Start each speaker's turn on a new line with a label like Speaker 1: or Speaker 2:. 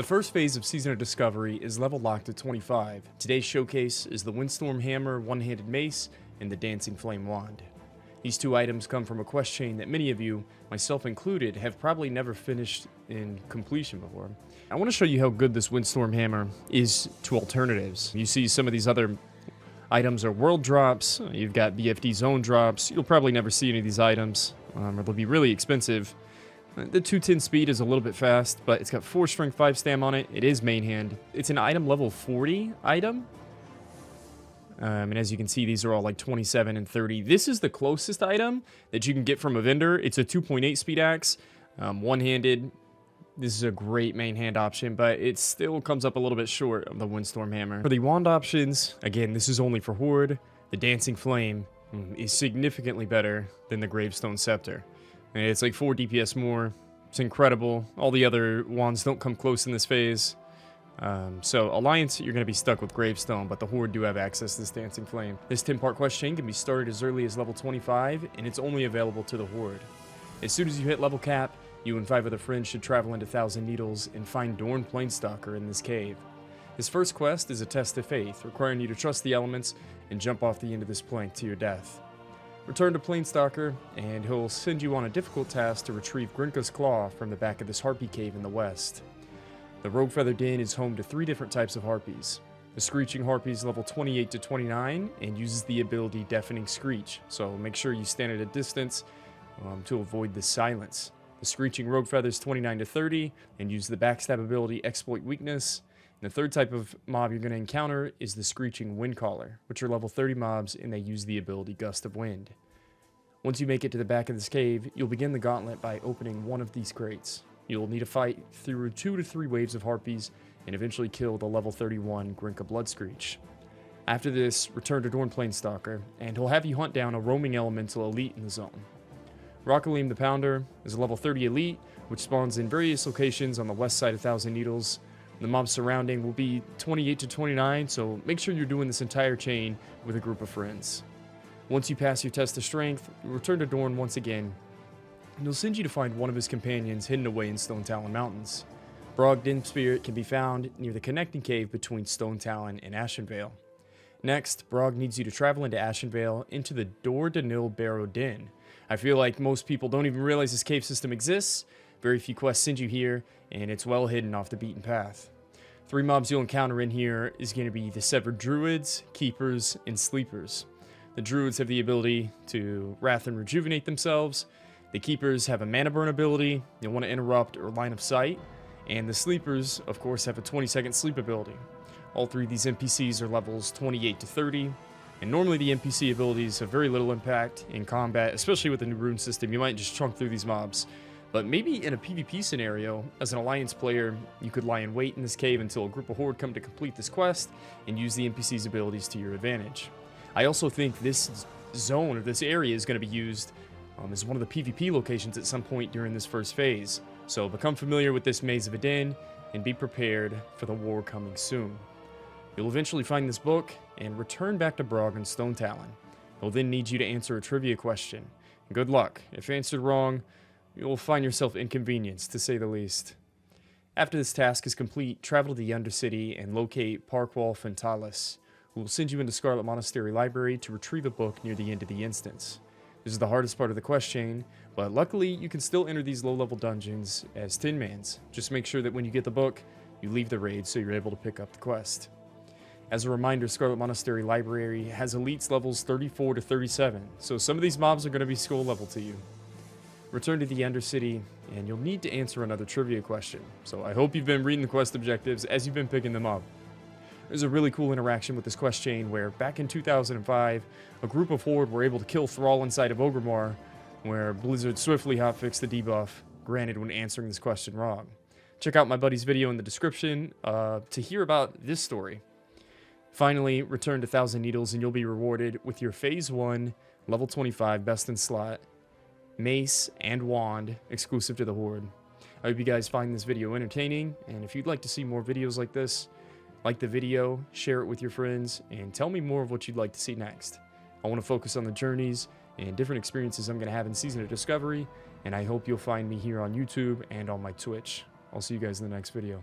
Speaker 1: The first phase of Season of Discovery is level locked at 25. Today's showcase is the Windstorm Hammer one-handed mace and the Dancing Flame wand. These two items come from a quest chain that many of you, myself included, have probably never finished in completion before. I want to show you how good this Windstorm Hammer is to alternatives. You see some of these other items are world drops, you've got BFD zone drops, you'll probably never see any of these items, or they'll be really expensive. The 210 speed is a little bit fast, but it's got 4 strength, 5 stam on it. It is main hand. It's an item level 40 item. And as you can see, these are all like 27 and 30. This is the closest item that you can get from a vendor. It's a 2.8 speed axe, one-handed. This is a great main hand option, but it still comes up a little bit short of the Windstorm Hammer. For the wand options, again, this is only for Horde. The Dancing Flame is significantly better than the Gravestone Scepter. It's like 4 DPS more. It's incredible. All the other wands don't come close in this phase. So Alliance, you're going to be stuck with Gravestone, but the Horde do have access to this Dancing Flame. This 10-part quest chain can be started as early as level 25, and it's only available to the Horde. As soon as you hit level cap, you and 5 other friends should travel into Thousand Needles and find Dorn Planestalker in this cave. His first quest is a test of faith, requiring you to trust the elements and jump off the end of this plank to your death. Return to Planestalker, and he'll send you on a difficult task to retrieve Grinka's Claw from the back of this Harpy Cave in the west. The Rogue Feather Den is home to 3 different types of Harpies. The Screeching Harpy is level 28 to 29 and uses the ability Deafening Screech, so make sure you stand at a distance to avoid the silence. The Screeching Rogue Feather is 29 to 30 and use the Backstab ability Exploit Weakness. And the third type of mob you're going to encounter is the Screeching Windcaller, which are level 30 mobs and they use the ability Gust of Wind. Once you make it to the back of this cave, you'll begin the gauntlet by opening one of these crates. You'll need to fight through 2 to 3 waves of Harpies and eventually kill the level 31 Grinka Bloodscreech. After this, return to Dorn Planestalker, and he'll have you hunt down a roaming elemental elite in the zone. Rockaleem the Pounder is a level 30 elite, which spawns in various locations on the west side of Thousand Needles. The mobs surrounding will be 28 to 29, so make sure you're doing this entire chain with a group of friends. Once you pass your test of strength, you'll return to Dorn once again, and he'll send you to find one of his companions hidden away in Stone Talon Mountains. Brogden Spirit can be found near the connecting cave between Stone Talon and Ashenvale. Next, Brog needs you to travel into Ashenvale into the Dor Danil Barrow Den. I feel like most people don't even realize this cave system exists. Very few quests send you here, and it's well hidden off the beaten path. 3 mobs you'll encounter in here is going to be the Severed Druids, Keepers, and Sleepers. The Druids have the ability to Wrath and Rejuvenate themselves. The Keepers have a Mana Burn ability, you'll want to interrupt or line of sight. And the Sleepers, of course, have a 20-second sleep ability. All 3 of these NPCs are levels 28 to 30. And normally the NPC abilities have very little impact in combat, especially with the new rune system. You might just chunk through these mobs. But maybe in a PvP scenario, as an Alliance player, you could lie in wait in this cave until a group of Horde come to complete this quest and use the NPC's abilities to your advantage. I also think this zone, or this area, is going to be used as one of the PvP locations at some point during this first phase. So become familiar with this maze of a den and be prepared for the war coming soon. You'll eventually find this book and return back to Brog and Stone Talon. He'll then need you to answer a trivia question. Good luck. If answered wrong, you'll find yourself inconvenienced, to say the least. After this task is complete, travel to the Undercity and locate Parkwolf and Talus, who will send you into Scarlet Monastery Library to retrieve a book near the end of the instance. This is the hardest part of the quest chain, but luckily you can still enter these low-level dungeons as Tin Mans. Just make sure that when you get the book, you leave the raid so you're able to pick up the quest. As a reminder, Scarlet Monastery Library has elites levels 34 to 37, so some of these mobs are going to be skull level to you. Return to the Undercity, and you'll need to answer another trivia question, so I hope you've been reading the quest objectives as you've been picking them up. There's a really cool interaction with this quest chain where, back in 2005, a group of Horde were able to kill Thrall inside of Ogremar, where Blizzard swiftly hotfixed the debuff granted when answering this question wrong. Check out my buddy's video in the description to hear about this story. Finally, return to Thousand Needles and you'll be rewarded with your Phase 1, level 25, best in slot, mace, and wand, exclusive to the Horde. I hope you guys find this video entertaining, and if you'd like to see more videos like this, like the video, share it with your friends, and tell me more of what you'd like to see next. I want to focus on the journeys and different experiences I'm going to have in Season of Discovery, and I hope you'll find me here on YouTube and on my Twitch. I'll see you guys in the next video.